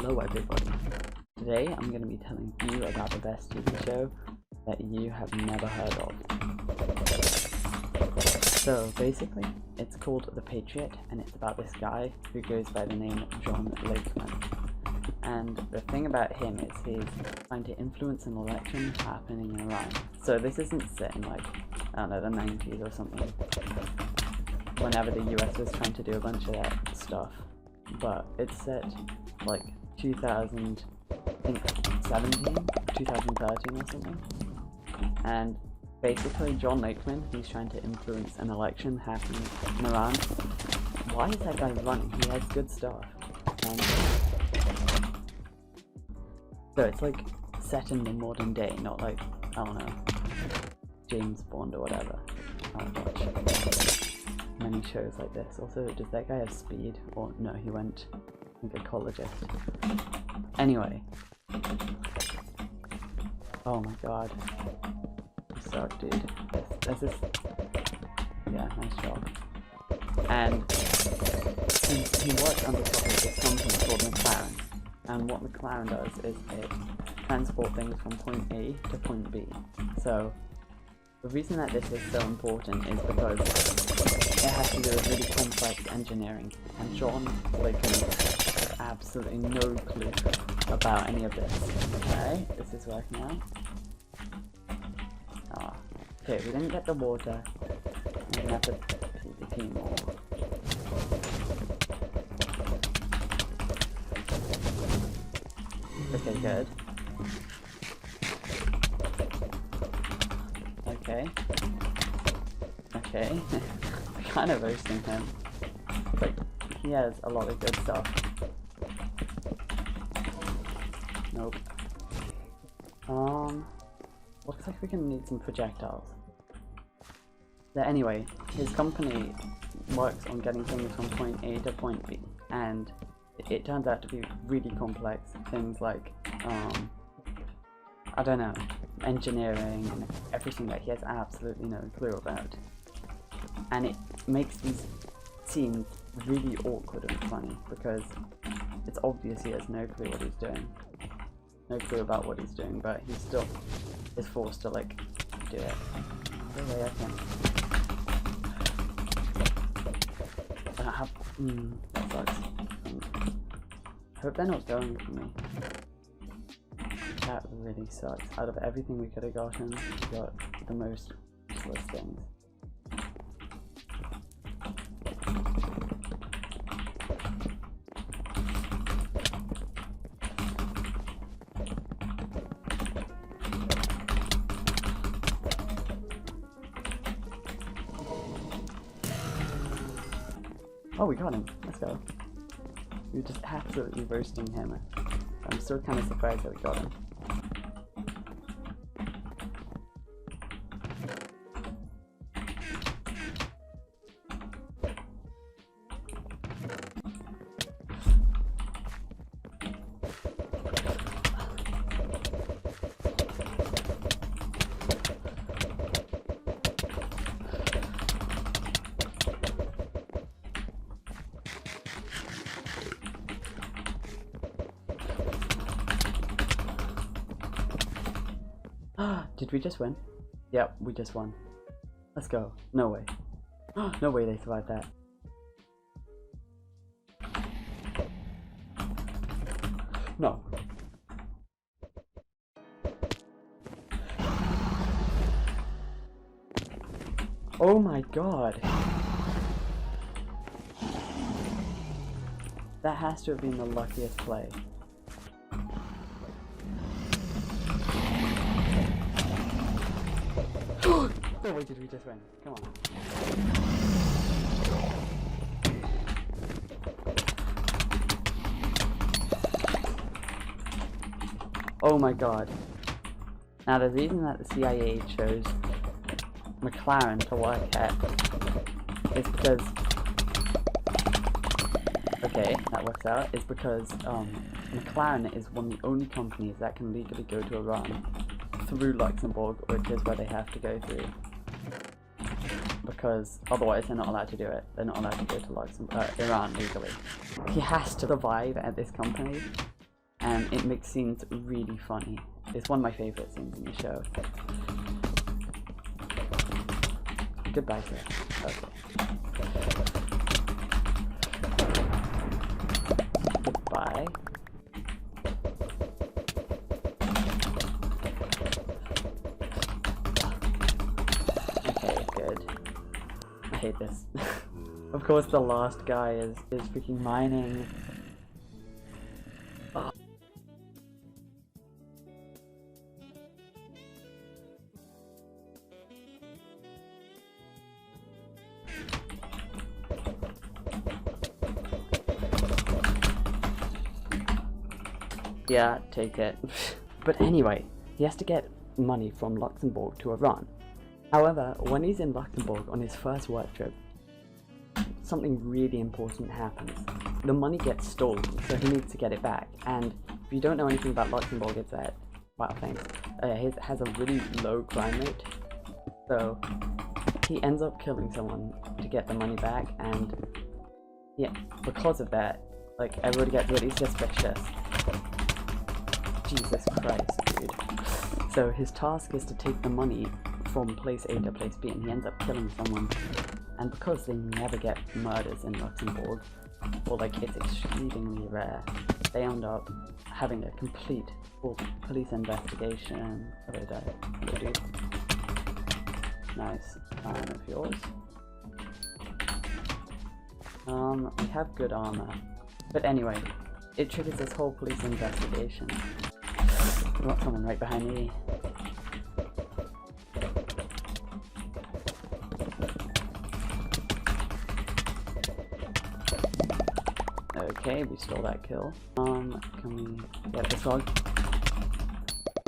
Hello everybody. Today I'm going to be telling you about the best TV show that you have never heard of. So basically, it's called The Patriot, and it's about this guy who goes by the name John Lakeman. And the thing about him is he's trying to influence an election happening in Iran. So this isn't set in like, I don't know, the 90s or something, whenever the US was trying to do a bunch of that stuff. But it's set like 2017, 2013 or something. And basically John Lakeman, he's trying to influence an election happening in Iran. Why is that guy running? He has good stuff. So it's like set in the modern day, not like, I don't know, James Bond or whatever. I don't watch many shows like this. Also, does that guy have speed? Or no, he went like ecologist. Anyway. Oh my god. You suck, dude. There's this... Yeah, nice job. And he works on the top of this company called McLaren. And what McLaren does is it transports things from point A to point B. So, the reason that this is so important is because it has to do with really complex engineering, and John Lakeman has absolutely no clue about any of this. Okay, this is working out. Ah, okay, we didn't get the water. We're gonna have to PvP more. Okay, good. Okay. Okay. Kind of roasting him. Like, he has a lot of good stuff. Nope. Looks like we can need some projectiles. So anyway, his company works on getting things from point A to point B, and it turns out to be really complex things like, I don't know, engineering and everything that he has absolutely no clue about. And it makes these scenes really awkward and funny because it's obvious he has no clue what he's doing. No clue about what he's doing, but he still is forced to like do it. Go away, I can. I don't have... that sucks. I hope they're not going for me. That really sucks. Out of everything we could have gotten, we got the most useless things. Oh, we got him. Let's go. We were just absolutely roasting him. I'm still kind of surprised that we got him. Did we just win? Yep, we just won. Let's go. No way. No way they survived that. No. Oh my god. That has to have been the luckiest play. No way did we just win. Come on. Oh my god. Now the reason that the CIA chose McLaren to work at is because... Okay, that works out. Is because McLaren is one of the only companies that can legally go to Iran through Luxembourg, which is where they have to go through. Because otherwise they're not allowed to do it. They're not allowed to go to Iran legally. He has to survive at this company and it makes scenes really funny. It's one of my favorite scenes in the show. Goodbye, sir. Okay. Goodbye. Okay, good. I hate this. Of course the last guy is freaking mining. Oh. Yeah, take it. But anyway, he has to get money from Luxembourg to Iran. However, when he's in Luxembourg on his first work trip, something really important happens. The money gets stolen, so he needs to get it back. And if you don't know anything about Luxembourg, it's that, wow, thanks. It has a really low crime rate. So he ends up killing someone to get the money back, and yeah, because of that, like, everybody gets really suspicious. Jesus Christ, dude. So his task is to take the money from place A to place B, and he ends up killing someone. And because they never get murders in Luxembourg, or like it's extremely rare, they end up having a complete full police investigation. Oh, they died. Hello, dude. Nice. Iron of yours. We have good armor. But anyway, it triggers this whole police investigation. I've got someone right behind me. Okay, we stole that kill. Can we get this one?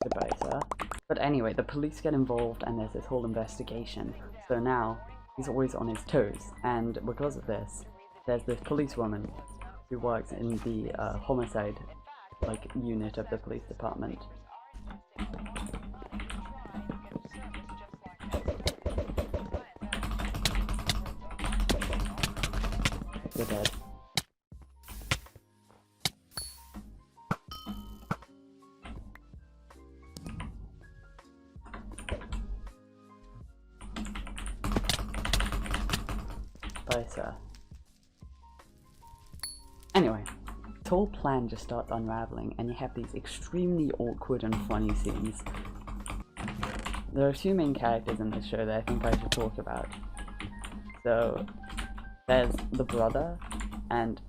Goodbye, sir. But anyway, the police get involved and there's this whole investigation. So now, he's always on his toes. And because of this, there's this policewoman who works in the homicide unit of the police department. You're dead. Bye, sir. Anyway, this whole plan just starts unraveling, and you have these extremely awkward and funny scenes. There are two main characters in this show that I think I should talk about. So, there's the brother, and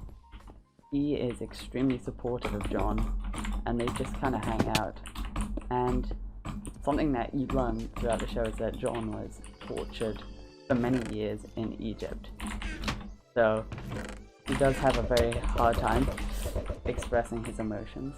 he is extremely supportive of John, and they just kind of hang out. And something that you learn throughout the show is that John was tortured for many years in Egypt. So, he does have a very hard time expressing his emotions.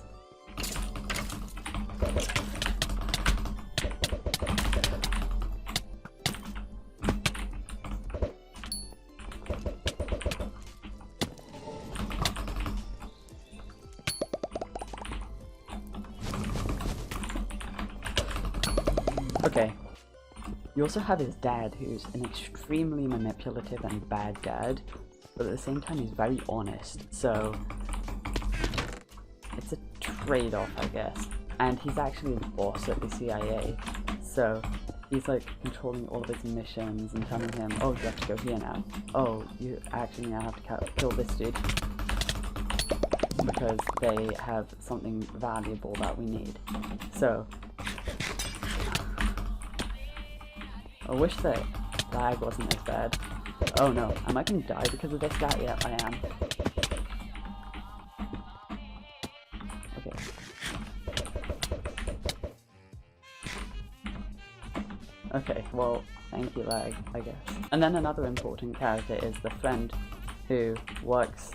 Okay. You also have his dad, who's an extremely manipulative and bad dad, but at the same time he's very honest, so it's a trade-off, I guess. And he's actually the boss at the CIA, so he's like controlling all of his missions and telling him, oh, you have to go here now. Oh, you actually now have to kill this dude, because they have something valuable that we need. So I wish that lag wasn't as bad. Oh no, am I gonna die because of this guy? Yeah, I am. Okay. Okay, well, thank you, lag, I guess. And then another important character is the friend who works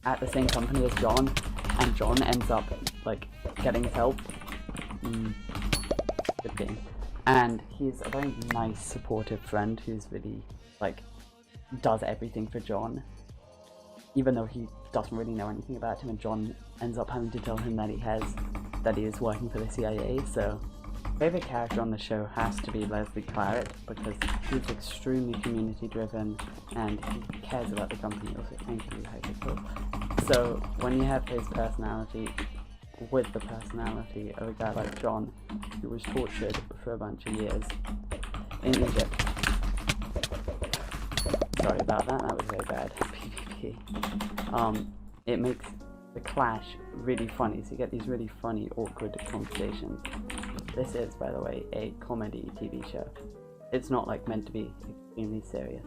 at the same company as John, and John ends up, like, getting his help. Good game. And he's a very nice, supportive friend who's really, like, does everything for John, even though he doesn't really know anything about him, and John ends up having to tell him that he is working for the CIA. So, favorite character on the show has to be Leslie Claret, because he's extremely community driven and he cares about the company. Also, thank you, Hypixel. So when you have his personality, with the personality of a guy like John, who was tortured for a bunch of years in Egypt. Sorry about that, that was very bad. PvP. It makes the clash really funny, so you get these really funny, awkward conversations. This is, by the way, a comedy TV show. It's not like meant to be extremely serious.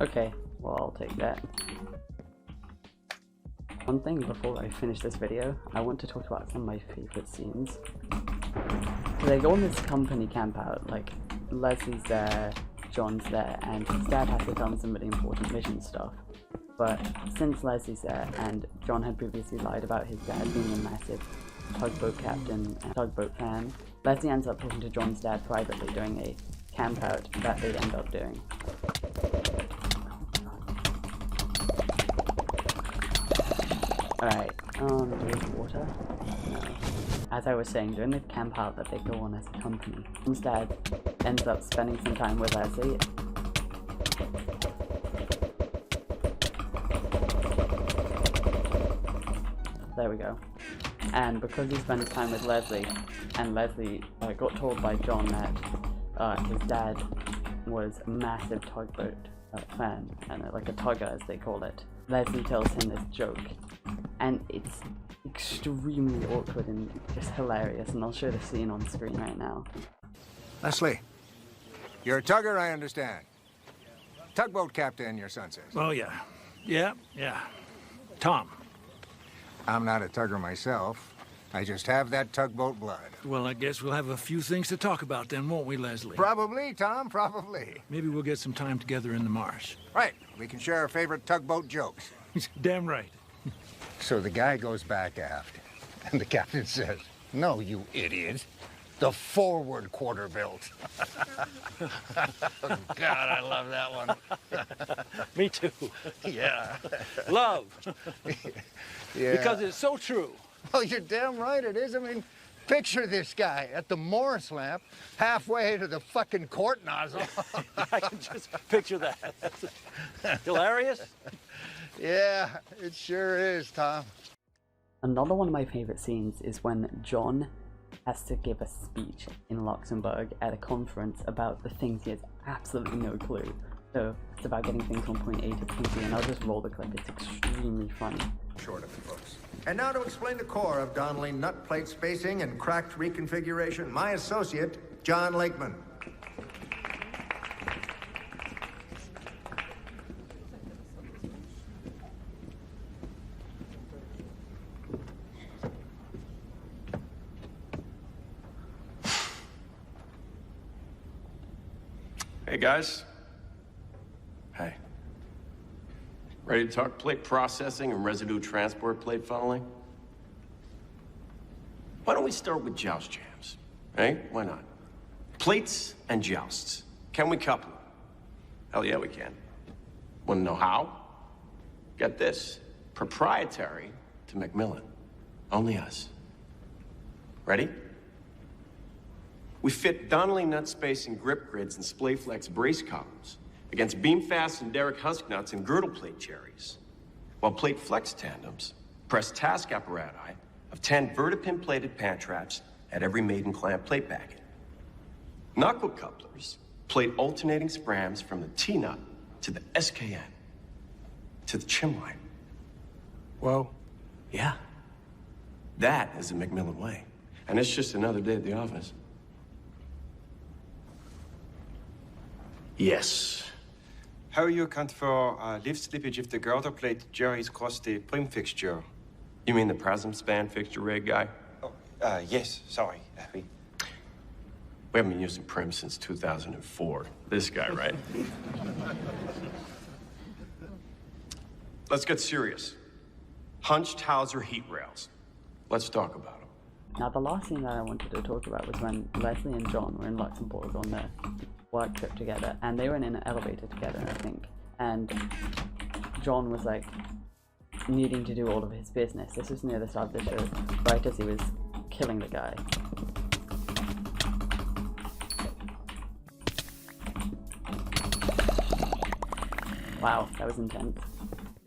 Okay, well, I'll take that. One thing before I finish this video, I want to talk about some of my favourite scenes. So they go on this company camp out, like Leslie's there, John's there, and his dad has to tell him some really important mission stuff. But since Leslie's there, and John had previously lied about his dad being a massive tugboat captain and tugboat fan, Leslie ends up talking to John's dad privately during a camp out that they end up doing. Alright, drink water? No. As I was saying, during the camp out that they go on as a company, John's dad ends up spending some time with Leslie. There we go. And because he spends time with Leslie, and Leslie got told by John that his dad was a massive tugboat fan, and like a tugger as they call it, Leslie tells him this joke. And it's extremely awkward and just hilarious, and I'll show the scene on screen right now. Leslie, you're a tugger, I understand. Tugboat captain, your son says. Oh, yeah. Yeah. Tom. I'm not a tugger myself. I just have that tugboat blood. Well, I guess we'll have a few things to talk about then, won't we, Leslie? Probably, Tom, probably. Maybe we'll get some time together in the marsh. Right, we can share our favorite tugboat jokes. Damn right. So the guy goes back aft, and the captain says, "No, you idiot. The forward quarter built." Oh, God, I love that one. Me too. Yeah. Love. Yeah. Because it's so true. Well, you're damn right it is. I mean, picture this guy at the Morris lamp, halfway to the fucking court nozzle. I can just picture that. That's hilarious. Yeah, it sure is, Tom. Another one of my favourite scenes is when John has to give a speech in Luxembourg at a conference about the things he has absolutely no clue. So it's about getting things from point A to point B, and I'll just roll the clip. It's extremely funny. Short of it, folks. And now to explain the core of Donnelly nut plate spacing and cracked reconfiguration, my associate, John Lakeman. Hey, guys. Hey. Ready to talk plate processing and residue transport plate funneling? Why don't we start with joust jams? Hey, why not? Plates and jousts. Can we couple them? Hell yeah, we can. Want to know how? Get this. Proprietary to Macmillan. Only us. Ready? We fit Donnelly nut spacing grip grids and Splayflex brace columns against Beamfast and Derrick husk nuts and girdle plate cherries, while plate flex tandems press task apparati of 10 vertipin plated pant traps at every maiden clamp plate backet. Knuckle couplers plate alternating sprams from the T-nut to the SKN to the chin line. Whoa. Yeah. That is the Macmillan way. And it's just another day at the office. Yes. How you account for lift slippage if the girder plate jerries across the prim fixture? You mean the Prasm span fixture rig guy? Oh, yes, sorry. We haven't been using Prim since 2004. This guy, right? Let's get serious. Hunched Hauser heat rails. Let's talk about them. Now, the last thing that I wanted to talk about was when Leslie and John were in Luxembourg on their work trip together, and they were in an elevator together, I think, and John was like needing to do all of his business. This was near the start of the show, right as he was killing the guy. Wow, that was intense.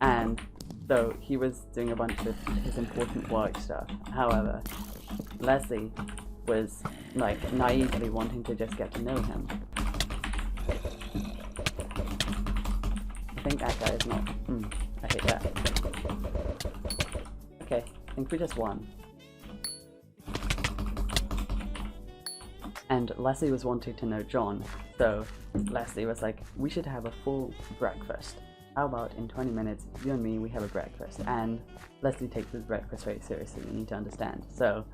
And so he was doing a bunch of his important work stuff. However, Leslie was like naively wanting to just get to know him. I think that guy is not. I hate that. Okay, I think we just won. And Leslie was wanting to know John, so Leslie was like, we should have a full breakfast. How about in 20 minutes, you and me, we have a breakfast? And Leslie takes his breakfast very seriously, you need to understand. So,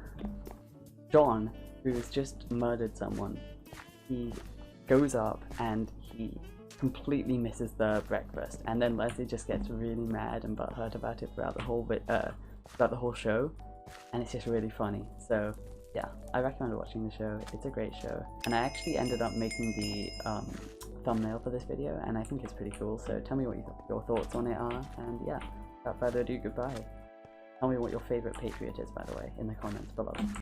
John, who's just murdered someone, he goes up and he completely misses the breakfast. And then Leslie just gets really mad and butthurt about it throughout the whole show. And it's just really funny. So, yeah, I recommend watching the show. It's a great show, and I actually ended up making the thumbnail for this video, and I think it's pretty cool. So tell me what your thoughts on it are, and yeah, without further ado, goodbye. Tell me what your favorite Patriot is, by the way, in the comments below.